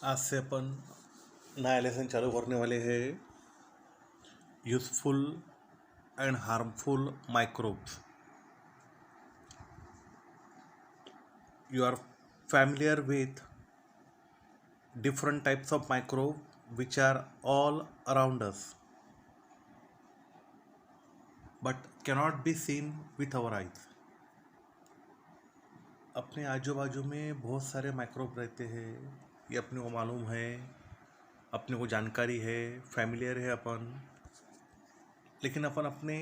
आज से अपन नया लेसन चालू करने वाले हैं। Useful and harmful microbes. You are familiar with different types of microbe which are all around us but cannot be seen with our eyes। अपने आजू बाजू में बहुत सारे माइक्रोब रहते हैं, ये अपने को मालूम है, अपने को जानकारी है, फैमिलियर है अपन, लेकिन अपन अपने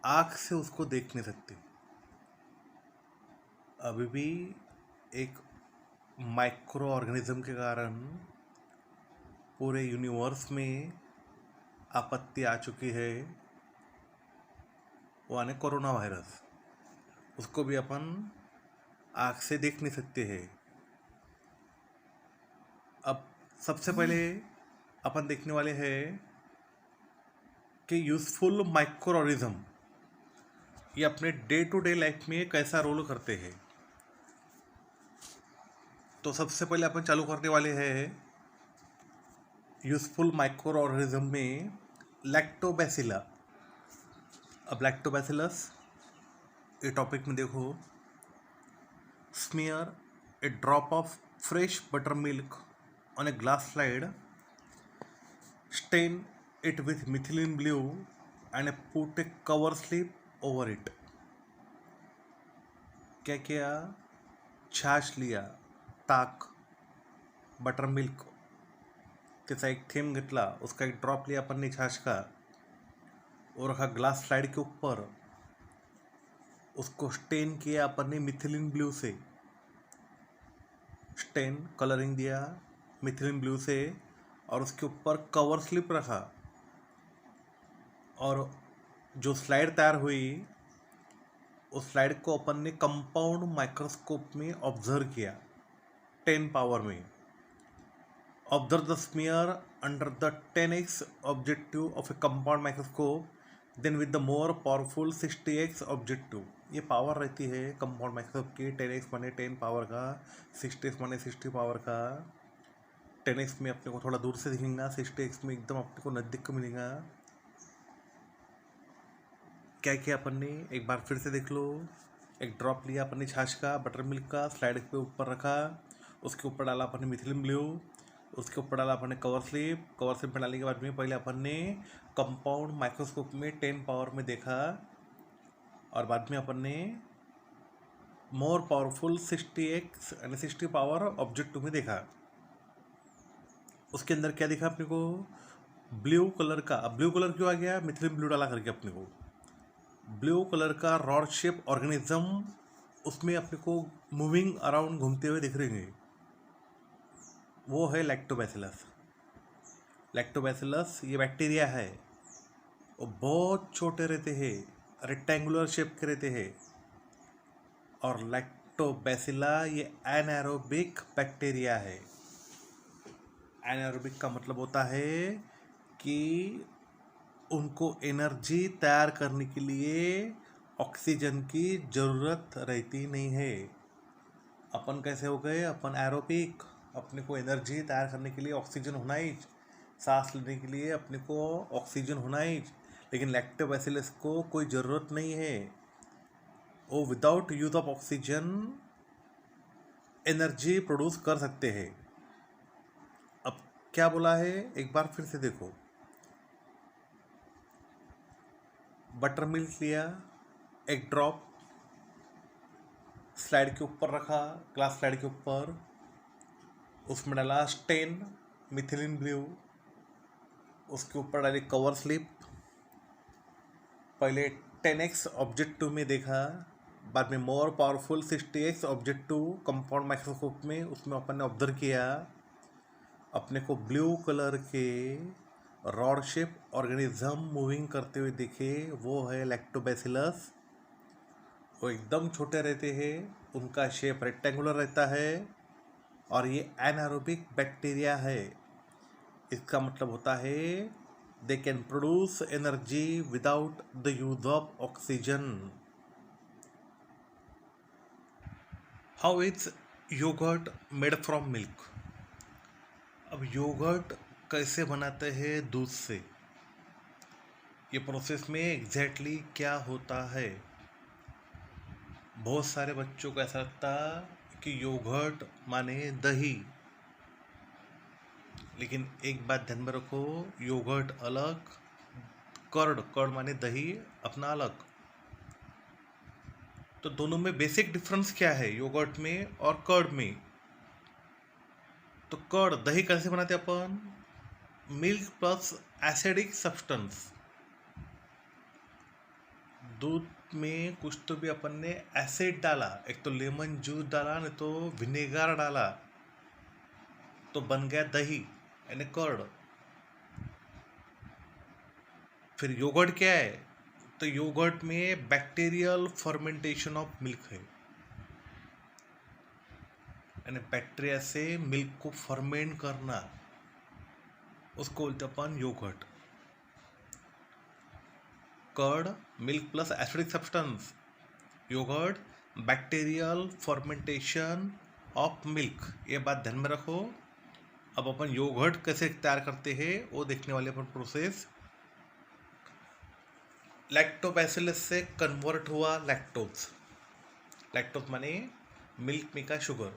आँख से उसको देख नहीं सकते। अभी भी एक माइक्रो ऑर्गेनिज्म के कारण पूरे यूनिवर्स में आपत्ति आ चुकी है, वो आने कोरोना वायरस। उसको भी अपन आँख से देख नहीं सकते हैं। अब सबसे पहले अपन देखने वाले हैं कि यूजफुल माइक्रो ऑर्गेनिज्म ये अपने डे टू डे लाइफ में कैसा रोल करते हैं। तो सबसे पहले अपन चालू करने वाले हैं यूजफुल माइक्रो ऑर्गेनिज्म में लैक्टोबैसिला। अब लैक्टोबैसिलस ये टॉपिक में देखो, smear A drop of fresh butter milk on a glass slide, stain it with methylene blue and put a cover slip over it। क्या किया? छाछ लिया, ताक, बटर मिल्क त्याचा एक थेंब घेतला, उसका एक ड्रॉप लिया अपन ने छाछ का और रखा ग्लास स्लाइड के ऊपर। उसको स्टेन किया अपन ने मिथिलीन ब्लू से, स्टेन कलरिंग दिया मिथिलीन ब्लू से, और उसके ऊपर कवर स्लिप रखा और जो स्लाइड तैयार हुई उस स्लाइड को अपन ने कंपाउंड माइक्रोस्कोप में ऑब्जर्व किया 10 पावर में। Observe the smear under the 10x objective of a compound microscope, then with the more powerful 60x objective. ये पावर रहती है कंपाउंड माइक्रोस्कोप की। 10x माने 10 पावर का, 60x माने 60 पावर का। 10x में अपने को थोड़ा दूर से दिखेगा, 60x में एकदम अपने को नज़दीक को मिलेगा। क्या किया अपन ने, एक बार फिर से देख लो। एक ड्रॉप लिया अपन ने छाछ का, बटर मिल्क का, स्लाइड पे ऊपर रखा, उसके ऊपर डाला अपन ने मिथिलीन ब्लू, उसके ऊपर डाला अपन ने कवर स्लिप में डालने के बाद में पहले अपन ने कंपाउंड माइक्रोस्कोप में 10 पावर में देखा और बाद में अपन ने मोर पावरफुल 60x यानी 60 पावर ऑब्जेक्टिव में देखा। उसके अंदर क्या दिखा अपने को? ब्लू कलर का। अब ब्लू कलर क्यों आ गया? मिथिलीन ब्लू डाला करके अपने को ब्लू कलर का रॉड शेप ऑर्गेनिज्म उसमें अपने को मूविंग अराउंड घूमते हुए दिख रहे हैं, वो है लैक्टोबैसिलस। लैक्टोबैसिलस ये बैक्टीरिया है, वो बहुत छोटे रहते हैं, रेक्टेंगुलर शेप के रहते हैं। और लैक्टोबैसिला ये एनारोबिक बैक्टीरिया है। एनारोबिक का मतलब होता है कि उनको एनर्जी तैयार करने के लिए ऑक्सीजन की ज़रूरत रहती नहीं है। अपन कैसे हो गए? अपन एरोबिक। अपने को एनर्जी तैयार करने के लिए ऑक्सीजन होना ही, सांस लेने के लिए अपने को ऑक्सीजन होना ही। लेकिन लैक्टोबैसिलस को कोई ज़रूरत नहीं है, वो without use of oxygen energy produce कर सकते हैं। अब क्या बोला है, एक बार फिर से देखो। बटर मिल्क लिया, एक ड्रॉप स्लाइड के ऊपर रखा, ग्लास स्लाइड के ऊपर, उसमें डाला स्टेन मिथिलीन ब्लू, उसके ऊपर डाली कवर स्लिप। पहले 10x ऑब्जेक्टिव में देखा, बाद में मोर powerful 60x objective compound microscope में, उसमें अपन ने ऑब्जर्व किया। अपने को ब्लू कलर के रॉड शेप ऑर्गेनिज्म मूविंग करते हुए दिखे, वो है लैक्टोबैसिलस। वो एकदम छोटे रहते हैं, उनका शेप रेक्टेंगुलर रहता है और ये एनारोबिक बैक्टीरिया है। इसका मतलब होता है they can produce energy without the use of oxygen. How is yogurt made from milk? अब योगर्ट कैसे बनाते हैं दूध से, ये प्रोसेस में एग्जैक्टली क्या होता है। बहुत सारे बच्चों को ऐसा लगता कि योगर्ट माने दही, लेकिन एक बात ध्यान में रखो, योगर्ट अलग, कर्ड कर्ड माने दही अपना अलग। तो दोनों में बेसिक डिफरेंस क्या है योगर्ट में और कर्ड में। तो कर्ड दही कैसे बनाते अपन, मिल्क प्लस एसिडिक सब्सटेंस, दूध में कुछ तो भी अपन ने एसिड डाला, एक तो लेमन जूस डाला नहीं तो विनेगर डाला, तो बन गया दही यानी कर्ड। फिर योगर्ट क्या है, तो योगर्ट में बैक्टीरियल फर्मेंटेशन ऑफ मिल्क है, यानी बैक्टीरिया से मिल्क को फर्मेंट करना, उसको बोलते अपन yoghurt. Curd milk plus acidic substance, yoghurt bacterial fermentation of milk, ये बात ध्यान में रखो। अब अपन योगर्ट कैसे तैयार करते हैं वो देखने वाले अपन प्रोसेस। लैक्टोबैसिलस से कन्वर्ट हुआ लैक्टोज, लैक्टोज माने मिल्क में का sugar,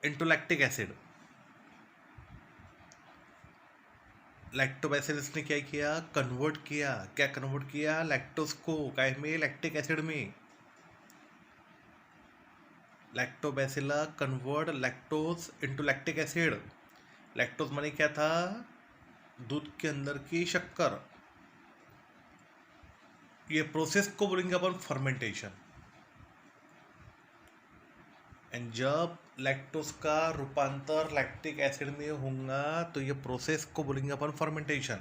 into lactic acid. Lactobacillus ने क्या किया, कन्वर्ट किया, क्या कन्वर्ट किया, लैक्टोज को काय में, लैक्टिक एसिड में। Lactobacilli convert lactose into lactic acid. Lactose माने क्या था, दूध के अंदर की शक्कर। ये प्रोसेस को बोलेंगे अपन फर्मेंटेशन। एंड जब लैक्टोज का रूपांतर लैक्टिक एसिड में होगा तो ये प्रोसेस को बोलेंगे अपन फर्मेंटेशन।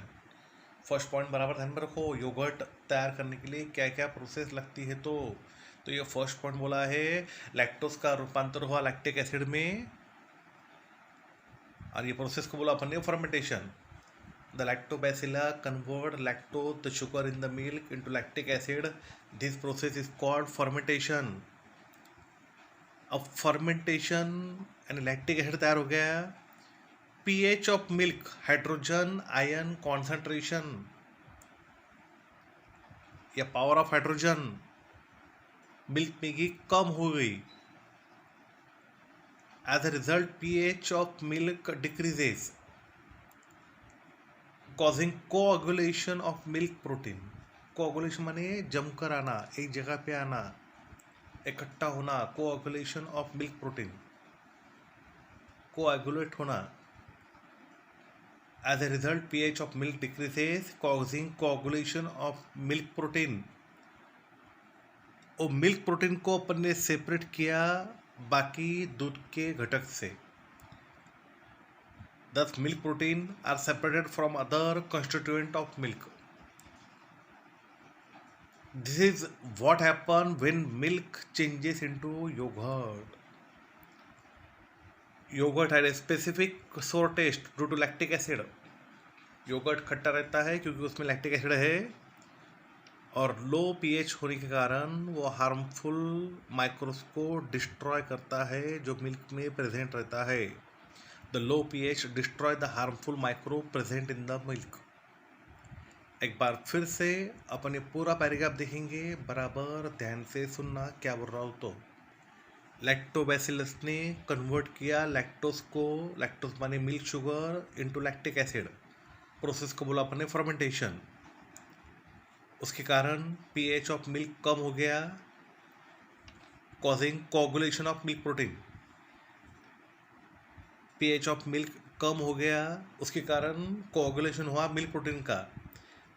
फर्स्ट पॉइंट बराबर ध्यान में रखो, योगर्ट तैयार करने के लिए क्या क्या प्रोसेस लगती है। तो ये फर्स्ट पॉइंट बोला है, लैक्टोज का रूपांतर हुआ लैक्टिक एसिड में, और ये प्रोसेस को बोला अपन ने fermentation. The lactobacilli convert lactose the sugar in the milk into lactic acid, this process is called fermentation. अब फर्मेंटेशन यानी लैक्टिक एसिड तैयार हो गया, pH of milk hydrogen ion concentration या पावर ऑफ हाइड्रोजन मिल्क में की कम हो गई। As a result pH of milk decreases, causing coagulation of milk protein. Coagulation माने जमकर आना, एक जगह पे आना, इकट्ठा होना, coagulation of milk protein, coagulate होना। As a result pH of milk decreases causing coagulation of milk protein. और मिल्क प्रोटीन को अपन ने सेपरेट किया बाकी दूध के घटक से। Thus milk protein are separated from other constituent of milk. This is what happens when milk changes into yogurt. Yogurt had a specific sour taste due to lactic acid. Yogurt खट्टा रहता है क्योंकि उसमें लैक्टिक एसिड है, और लो pH होने के कारण वो हार्मफुल माइक्रोब्स को डिस्ट्रॉय करता है जो मिल्क में प्रेजेंट रहता है। The low pH destroy the harmful microbe present in the milk. एक बार फिर से अपन ये पूरा पैराग्राफ देखेंगे, बराबर ध्यान से सुनना क्या बोल रहा हूँ। तो लैक्टोबैसिलस ने कन्वर्ट किया लैक्टोज को, लैक्टोज माने milk sugar, into lactic acid, process को बोला अपन ने फर्मेंटेशन। उसके कारण पीएच ऑफ मिल्क कम हो गया, causing coagulation of milk protein. PH of milk कम हो गया, उसके कारण कोअगुलेशन हुआ मिल्क प्रोटीन का।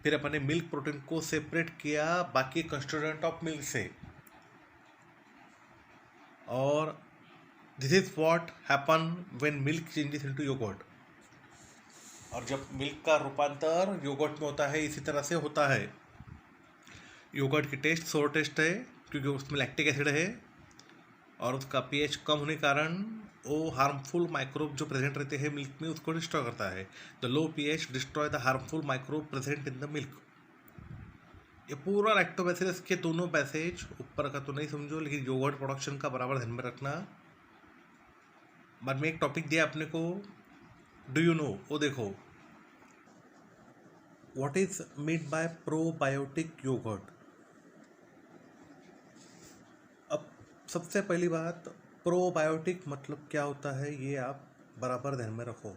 फिर अपन ने मिल्क प्रोटीन को सेपरेट किया बाकी कंस्टिट्यूएंट ऑफ मिल्क से, और this is what happen when milk changes into yogurt. और जब मिल्क का रूपांतर योगर्ट में होता है इसी तरह से होता है। योगर्ट की टेस्ट सोर टेस्ट है क्योंकि उसमें लैक्टिक एसिड है, और उसका पीएच कम होने के कारण वो हार्मफुल माइक्रोब जो प्रेजेंट रहते हैं मिल्क में उसको डिस्ट्रॉय करता है। The low pH destroy the harmful microbe present in the milk. ये पूरा लैक्टोबैसिलस के दोनों पैसेज ऊपर का तो नहीं समझो, लेकिन योगर्ट प्रोडक्शन का बराबर ध्यान में रखना। बाद में एक टॉपिक दिया अपने को, डू यू नो, वो देखो, what is mean by probiotic yogurt. अब सबसे पहली बात, प्रोबायोटिक मतलब क्या होता है ये आप बराबर ध्यान में रखो।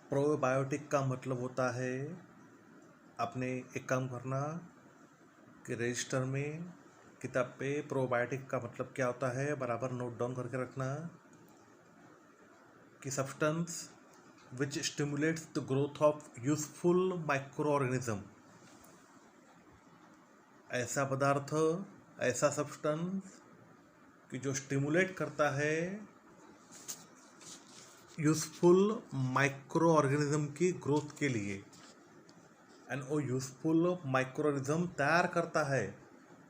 प्रोबायोटिक का मतलब होता है, आपने एक काम करना कि रजिस्टर में किताब पे प्रोबायोटिक का मतलब क्या होता है बराबर नोट डाउन करके रखना, कि substance which stimulates the growth of useful micro organism. ऐसा पदार्थ, ऐसा सब्सटेंस कि जो स्टिमुलेट करता है यूजफुल माइक्रो ऑर्गेनिज्म की ग्रोथ के लिए, एंड वो यूजफुल माइक्रो ऑर्गेनिज्म तैयार करता है,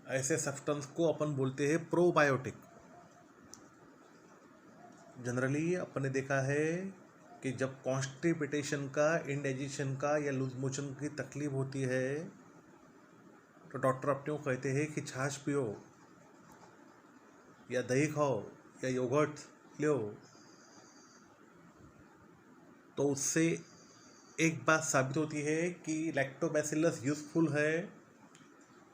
ऐसे सब्सटेंस को अपन बोलते हैं प्रोबायोटिक। जनरली अपन ने देखा है कि जब कॉन्स्टिपेशन का, इंडाइजेशन का या लूज मोशन की तकलीफ होती है तो डॉक्टर अपने को कहते हैं कि छाछ पियो या दही खाओ या योगर्ट लो। तो उससे एक बात साबित होती है कि लैक्टोबैसिलस यूजफुल है,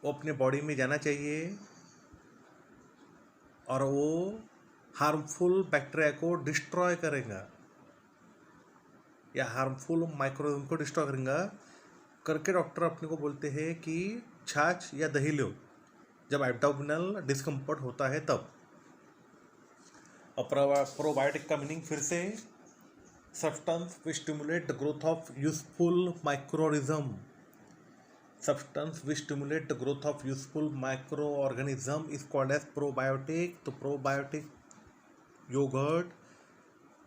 वो अपने बॉडी में जाना चाहिए और वो हार्मफुल बैक्टीरिया को डिस्ट्रॉय करेगा या हार्मफुल माइक्रोऑर्गेनिज्म को डिस्ट्रॉय करेगा करके डॉक्टर अपने को बोलते हैं कि छाछ या दही लो जब एब्डोमिनल डिस्कम्फर्ट होता है तब। और प्रोबायोटिक का मीनिंग फिर से, substance which stimulate the growth of useful microorganism. Substance which stimulate the growth of useful microorganism is called as probiotic. तो probiotic yogurt,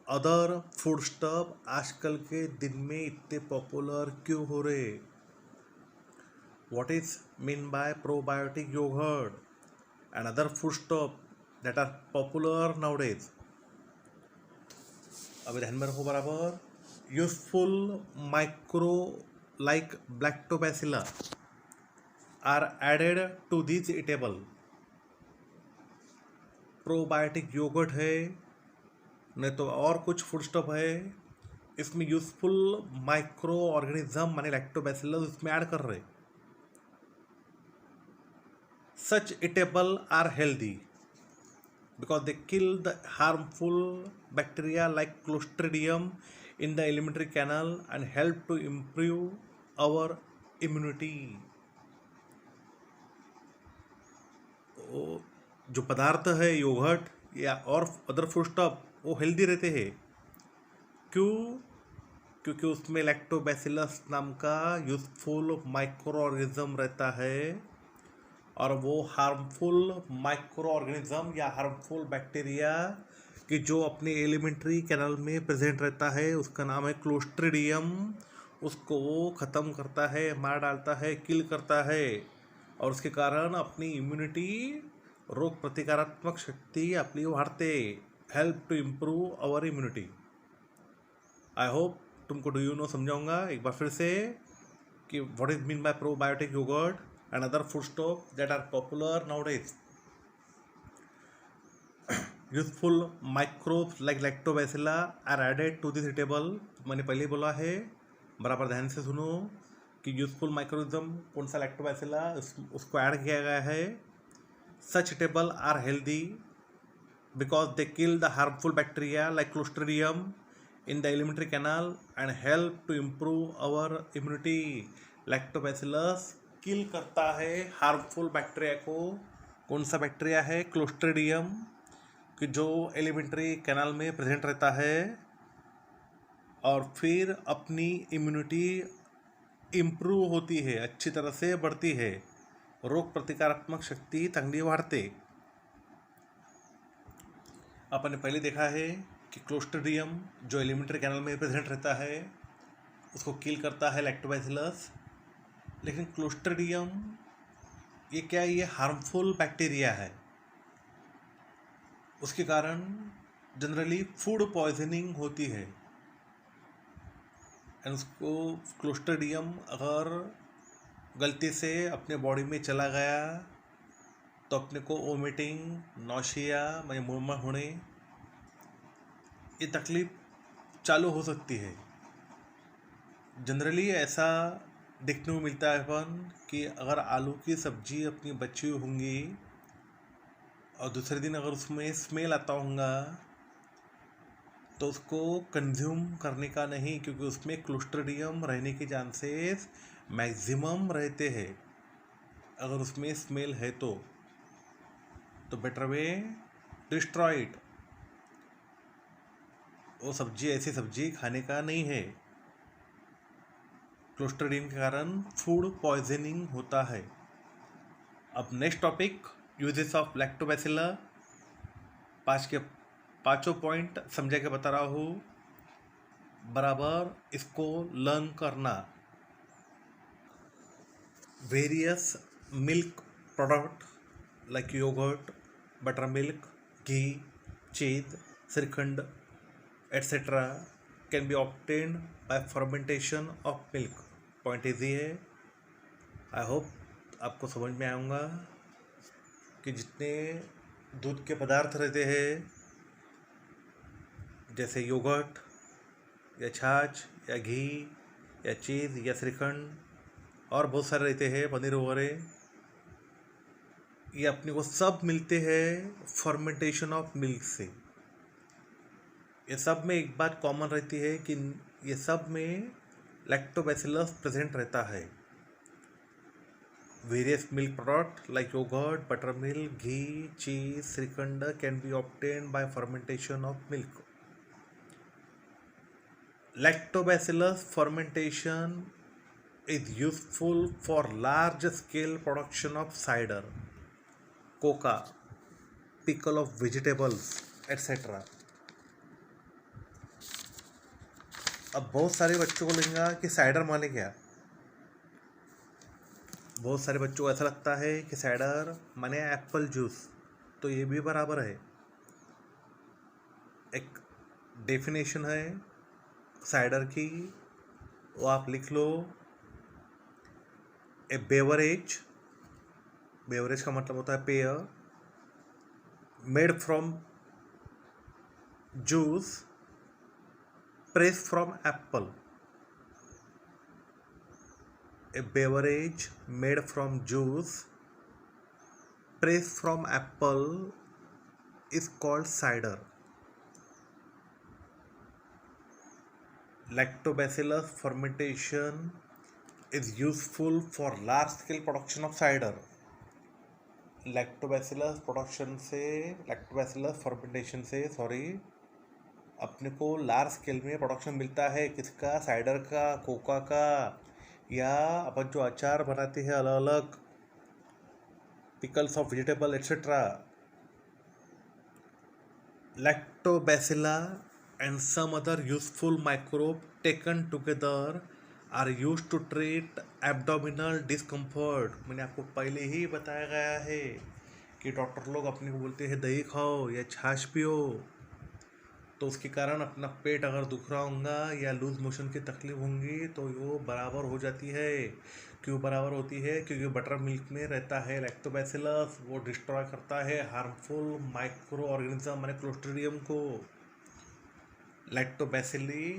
other food stuff आजकल के दिन में इतने पॉपुलर क्यों हो रहे? What is mean by probiotic yogurt and other food stuff that are popular nowadays? अब ध्यान में रखो बराबर, useful micro like lactobacilli are added to this eatable. Probiotic yogurt है नहीं तो और कुछ फूड स्टफ है, इसमें यूजफुल माइक्रो ऑर्गेनिज्म माने लैक्टोबैसिलस इसमें ऐड कर रहे। Such eatable are healthy because they kill the harmful bacteria like Clostridium in the alimentary canal and help to improve our immunity. जो पदार्थ है योगर्ट या और अदर फूड स्टफ वो हेल्दी रहते हैं। क्यों? क्योंकि उसमें लैक्टोबैसिलस नाम का यूजफुल माइक्रो ऑर्गेनिज्म रहता है और वो हार्मफुल माइक्रो ऑर्गेनिज्म या हार्मफुल बैक्टीरिया कि जो अपने एलिमेंट्री कैनल में प्रेजेंट रहता है उसका नाम है क्लोस्ट्रिडियम, उसको वो ख़त्म करता है, मार डालता है, किल करता है और उसके कारण अपनी इम्यूनिटी, रोग प्रतिकारात्मक शक्ति अपनी वाढते, help to improve our immunity. I hope तुमको डू यू नो समझाऊंगा एक बार फिर से कि what is mean by probiotic yogurt and other foodstuff that are popular nowadays. Useful microbes like lactobacilla are added to this table. मैंने पहले बोला है, बराबर ध्यान से सुनो कि यूजफुल माइक्रोइज्म कौन सा लैक्टोबैसिला उसको ऐड किया गया है। Such table are healthy because they kill the harmful bacteria like clostridium in the alimentary canal and help to improve our immunity. Lactobacillus kill करता है हार्मफुल बैक्टीरिया को। कौन सा बैक्टीरिया है? क्लोस्ट्रिडियम, कि जो एलिमेंट्री कैनाल में प्रेजेंट रहता है और फिर अपनी इम्यूनिटी इम्प्रूव होती है, अच्छी तरह से बढ़ती है, रोग प्रतिकारात्मक शक्ति चांगली वाढते। अपन ने पहले देखा है कि क्लोस्ट्रिडियम जो एलिमेंट्री कैनाल में प्रेजेंट रहता है उसको किल करता है लैक्टोबैसिलस। लेकिन क्लोस्ट्रिडियम ये क्या है? ये हार्मफुल बैक्टीरिया है, उसके कारण जनरली फूड पॉइजनिंग होती है। एंड उसको क्लोस्ट्रिडियम अगर गलती से अपने बॉडी में चला गया तो तो अपने को वोमिटिंग, नौशिया म्हणजे मुळमळ होणे, ये तकलीफ चालू हो सकती है। जनरली ऐसा देखने को मिलता है अपन कि अगर आलू की सब्जी अपनी बची हुई होंगी और दूसरे दिन अगर उसमें स्मेल आता होगा तो उसको कंज्यूम करने का नहीं, क्योंकि उसमें क्लोस्ट्रिडियम रहने के चांसेस मैक्सिमम रहते हैं। अगर उसमें स्मेल है तो बेटर वे डिस्ट्रॉय इट। वो सब्जी ऐसी सब्जी खाने का नहीं है। क्लोस्ट्रिडियम के कारण फूड पॉइजनिंग होता है। अब next topic, uses of lactobacilli. पांचों पॉइंट समझा के बता रहा हूँ, बराबर इसको लर्न करना। Various milk product like yogurt, buttermilk, ghee, cheese, shrikhand etc. can be obtained by fermentation of milk. Point easy है। आई होप आपको समझ में आऊँगा कि जितने दूध के पदार्थ रहते हैं जैसे योगर्ट या छाछ या घी या चीज़ या श्रीखंड और बहुत सारे रहते हैं, पनीर वगैरह, ये अपने को सब मिलते हैं फर्मेंटेशन ऑफ मिल्क से। ये सब में एक बात कॉमन रहती है कि ये सब में लैक्टोबैसिलस प्रेजेंट रहता है। Various milk product like yogurt, buttermilk, ghee, cheese, shrikhand can be obtained by fermentation of milk. Lactobacillus fermentation is useful for large scale production of cider, coca, pickle of vegetables, etc. अब बहुत सारे बच्चों को लगेगा कि cider माने क्या। बहुत सारे बच्चों को ऐसा लगता है कि साइडर माने एप्पल जूस, तो ये भी बराबर है। एक डेफिनेशन है साइडर की, वो आप लिख लो। ए बेवरेज का मतलब होता है पेय, made from juice pressed from apple. A beverage made from juice pressed from apple is called cider. Lactobacillus fermentation is useful for large scale production of cider. Lactobacillus fermentation से अपने को लार्ज स्केल में production मिलता है। किसका? Cider का, Coca का, या अपन जो अचार बनाते हैं अलग अलग, pickles of vegetable etcetera. Lactobacilli and some other useful microbe taken together are used to treat abdominal discomfort. मैंने आपको पहले ही बताया गया है कि डॉक्टर लोग अपने को बोलते हैं दही खाओ या छाछ पियो, तो उसके कारण अपना पेट अगर दुख रहा होगा या लूज मोशन की तकलीफ होंगी तो वो बराबर हो जाती है। क्यों बराबर होती है? क्योंकि बटर मिल्क में रहता है लैक्टोबैसिलस, वो डिस्ट्रॉय करता है हार्मफुल माइक्रो ऑर्गेनिज्म माने क्लोस्ट्रिडियम को। Lactobacilli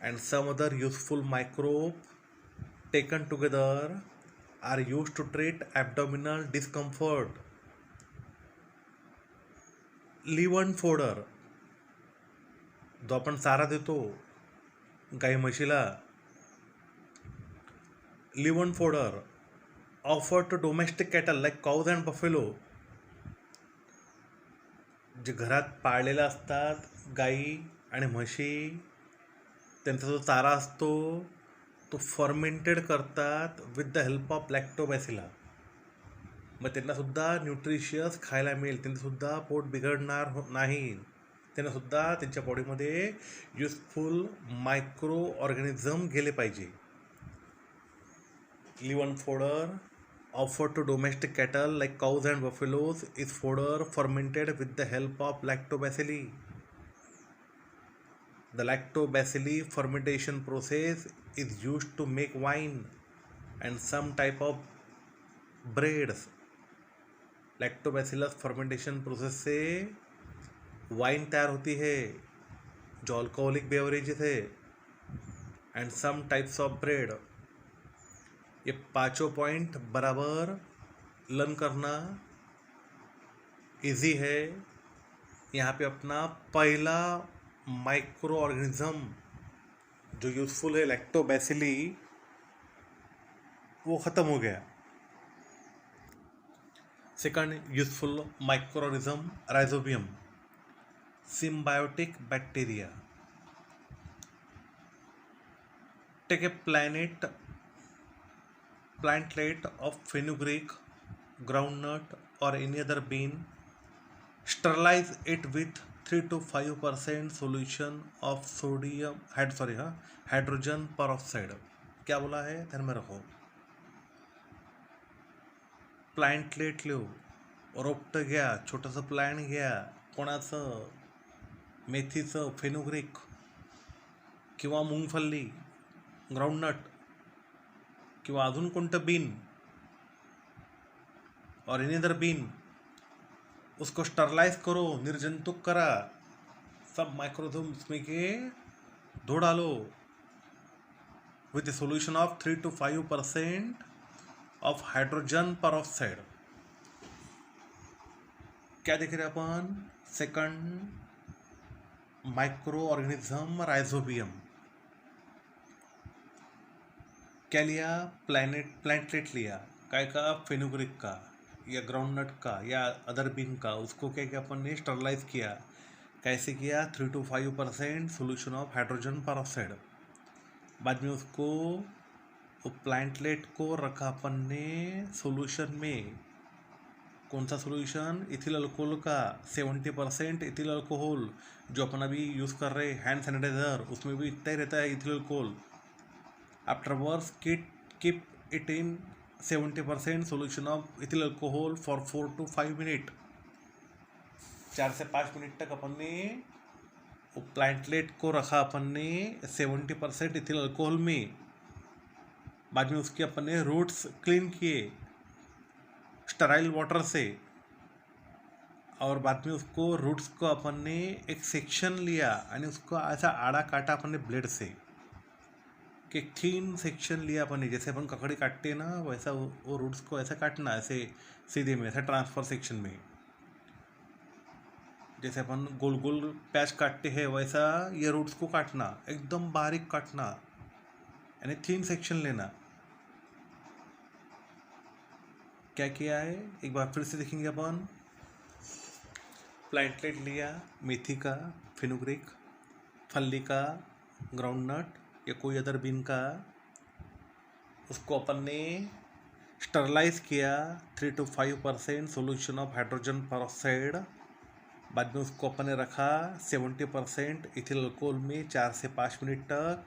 and some other useful microbe taken together are used to treat abdominal discomfort. Leaven fodder जो आपण चारा देतो गाई म्हशीला, leaven fodder offer to domestic cattle like cows and buffalo, जे घरात पाळलेल्या असतात गाई आणि म्हशी, त्यांचा जो चारा असतो तो फर्मेंटेड करतात विथ द हेल्प ऑफ लॅक्टोबॅसिला। मग त्यांनासुद्धा न्यूट्रिशियस खायला मिळेल, त्यांनासुद्धा पोट बिघडणार नाही, त्यांनासुद्धा त्यांच्या बॉडीमध्ये युजफुल मायक्रो ऑर्गॅनिझम गेले पाहिजे। लिवन fodder offered to domestic cattle like cows and buffaloes is fodder fermented with the help of lactobacilli. The lactobacilli fermentation process is used to make wine and some type of breads. Lactobacillus fermentation process से wine तैयार होती है, जो alcoholic beverages है, and some types of bread. ये पांचों point बराबर learn करना इजी है। यहाँ पे अपना पहला माइक्रो ऑर्गेनिज्म जो यूजफुल है लैक्टोबैसिली, वो ख़त्म हो गया। Second useful microorganism rhizobium, symbiotic bacteria. Take a plantlet of fenugreek, groundnut or any other bean, sterilize it with 3 to 5% solution of hydrogen peroxide. क्या बोला है ध्यान में रखो। प्लांटलेट लो, रोपट घ्या, छोटंसं प्लॅन घ्या, कोणाचं मेथीचं, फेनुग्रीक किंवा मूंगफल्ली, ग्राउंडनट किंवा अजून कोणतं बीन और एनी अदर बीन, उसको स्टरलाइज करो, निर्जंतुक करा, सब माइक्रोजोम उसमें के धो डालो with a solution of 3 to 5% of hydrogen peroxide. क्या देख रहे हैं अपन? Second microorganism rhizobium. क्या लिया? प्लांटलेट लिया, काय का? फेनुग्रीक का या ग्राउंडनट का या अदर बीन का। उसको क्या किया अपन ने? स्टरलाइज किया। कैसे किया? 3 to 5% solution of hydrogen peroxide. बाद में उसको प्लांटलेट को रखा अपन ने सोल्यूशन में। कौन सा सोल्यूशन? इथिल अल्कोहल का 70% इथिल अल्कोहल, जो अपन अभी यूज़ कर रहे हैंड सैनिटाइजर, उसमें भी इतना ही रहता है ethyl alcohol. Afterwards, keep it in 70% solution of ethyl alcohol for 4 to 5 minutes। 4 से 5 मिनट तक अपन ने प्लांटलेट को रखा अपन ने 70% इथिल अल्कोहल में। बाद में उसके अपन ने रूट्स क्लीन किए स्टराइल वाटर से, और बाद में उसको रूट्स को अपन ने एक सेक्शन लिया और उसको ऐसा आड़ा काटा अपन ने ब्लेड से, कि थीन सेक्शन लिया अपन ने। जैसे अपन ककड़ी काटते हैं ना, वैसा वो रूट्स को ऐसा काटना, ऐसे सीधे में, ऐसा ट्रांसफर सेक्शन में। जैसे अपन गोल गोल पैच काटते हैं, वैसा ये रूट्स को काटना, एकदम बारीक काटना, यानी थीन सेक्शन लेना। क्या किया है एक बार फिर से देखेंगे अपन। प्लांटलेट लिया, मेथी का, फेनुग्रीक, फल्ली का, ग्राउंडनट या कोई अदर बीन का, उसको अपन ने स्टरलाइज किया 3 to 5% solution of hydrogen peroxide. बाद में उसको अपन ने रखा 70% इथिल अल्कोहल में 4 से 5 मिनट तक।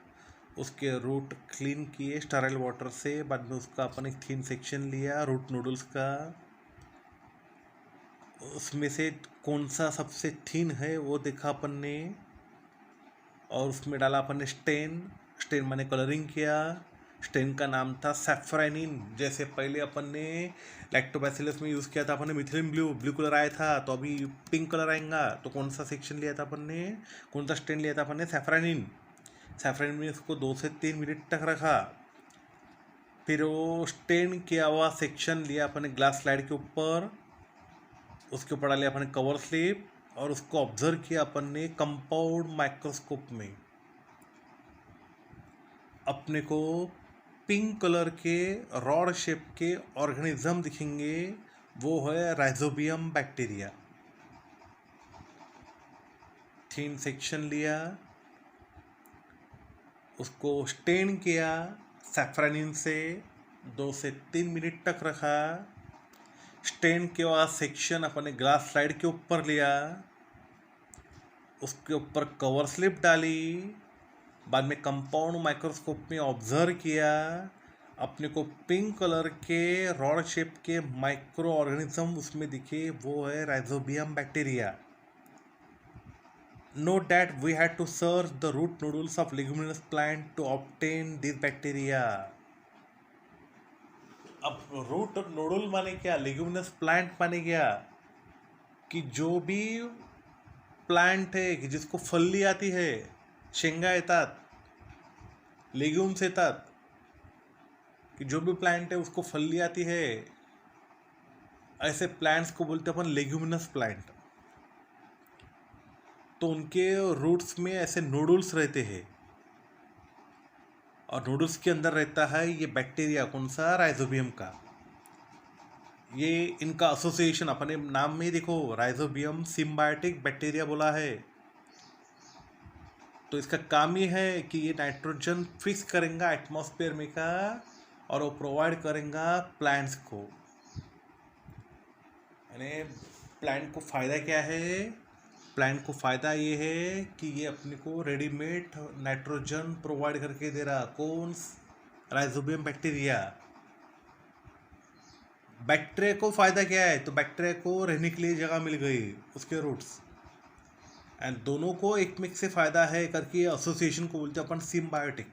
उसके रूट क्लीन किए स्टराइल वाटर से। बाद में उसका अपन एक थीन सेक्शन लिया रूट नूडल्स का, उसमें से कौन सा सबसे थीन है वो देखा अपन ने, और उसमें डाला अपन ने स्टेन माने कलरिंग किया। स्टेन का नाम था सैफ्रानिन। जैसे पहले अपन ने लैक्टोबैसिलस में यूज़ किया था अपन ने मिथिलिन ब्लू कलर आया था, तो अभी पिंक कलर आएगा। तो कौन सा सेक्शन लिया था अपन ने, कौन सा स्टेन लिया था अपन ने? सैफ्रानिन में उसको 2 से 3 मिनट तक रखा। फिर वो स्टेन किया हुआ सेक्शन लिया अपन ने ग्लास स्लाइड के ऊपर, उसके ऊपर डाले अपन ने कवर स्लिप, और उसको ऑब्जर्व किया अपन ने कंपाउंड माइक्रोस्कोप में। अपने को पिंक कलर के रॉड शेप के ऑर्गेनिज्म दिखेंगे, वो है राइजोबियम बैक्टीरिया। थीन सेक्शन लिया, उसको स्टेन किया सैफ्रानिन से, 2 से 3 मिनट तक रखा। स्टेन के बाद सेक्शन अपने ग्लास स्लाइड के ऊपर लिया, उसके ऊपर कवर स्लिप डाली। बाद में कंपाउंड माइक्रोस्कोप में ऑब्जर्व किया, अपने को पिंक कलर के रॉड शेप के माइक्रो ऑर्गेनिज्म उसमें दिखे, वो है rhizobium bacteria. Note that we had to search the root nodules of leguminous plant to obtain these bacteria. अब रूट नोडल माने क्या, लेग्यूमिनस प्लांट माने क्या, कि जो भी प्लांट है की जिसको फल्ली आती है, शेंगा येतात, लेग्यूम्स येतात, कि जो भी प्लांट है उसको फल्ली आती है, ऐसे प्लांट्स को बोलते हैं अपन लेग्यूमिनस प्लांट। तो उनके रूट्स में ऐसे नोडल्स रहते हैं, और नोडल्स के अंदर रहता है ये बैक्टीरिया, कौन सा, राइजोबियम का। ये इनका एसोसिएशन अपने नाम में ही देखो, राइजोबियम सिम्बायोटिक बैक्टीरिया बोला है। तो इसका काम ये है कि ये नाइट्रोजन फिक्स करेगा एटमॉस्फेयर में का, और वो प्रोवाइड करेगा प्लांट्स को। यानी प्लांट को फ़ायदा क्या है, प्लांट को फ़ायदा ये है कि ये अपने को रेडीमेड नाइट्रोजन प्रोवाइड करके दे रहा, कौन, राइजोबियम बैक्टीरिया। बैक्टीरिया को फ़ायदा क्या है, तो बैक्टीरिया को रहने के लिए जगह मिल गई, उसके रूट्स, एंड दोनों को एक में से फ़ायदा है करके एसोसिएशन को बोलते हैं अपन सिम्बायोटिक।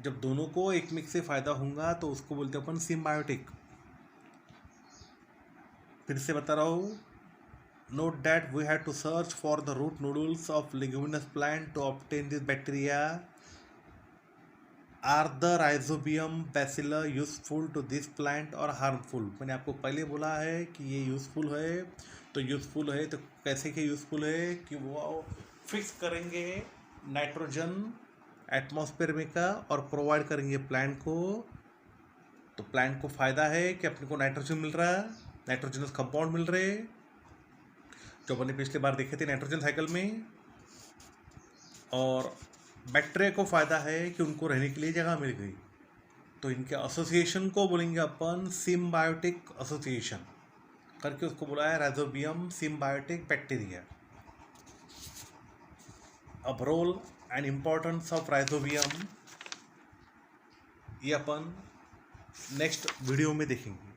जब दोनों को एक में से फ़ायदा होगा तो उसको बोलते हैं अपन सिम्बायोटिक। फिर से बता रहा हूँ, note that we had to search for the root nodules of leguminous plant to obtain this bacteria. Are the rhizobium bacilli useful to this plant or harmful? मैंने आपको पहले बोला है कि ये यूज़फुल है, तो यूज़फुल है तो कैसे के यूज़फुल है कि वो फिक्स करेंगे नाइट्रोजन एटमॉस्फेयर में का और प्रोवाइड करेंगे प्लांट को। तो प्लांट को फ़ायदा है कि अपने को नाइट्रोजन मिल रहा है, नाइट्रोजनस कंपाउंड मिल रहे, जो अपने पिछले बार देखे थे नाइट्रोजन साइकिल में। और बैक्टीरिया को फ़ायदा है कि उनको रहने के लिए जगह मिल गई। तो इनके एसोसिएशन को बोलेंगे अपन सिम्बायोटिक एसोसिएशन करके, उसको बोला है राइजोबियम सिम्बायोटिक बैक्टीरिया। अब role and importance of rhizobium ये अपन नेक्स्ट वीडियो में देखेंगे।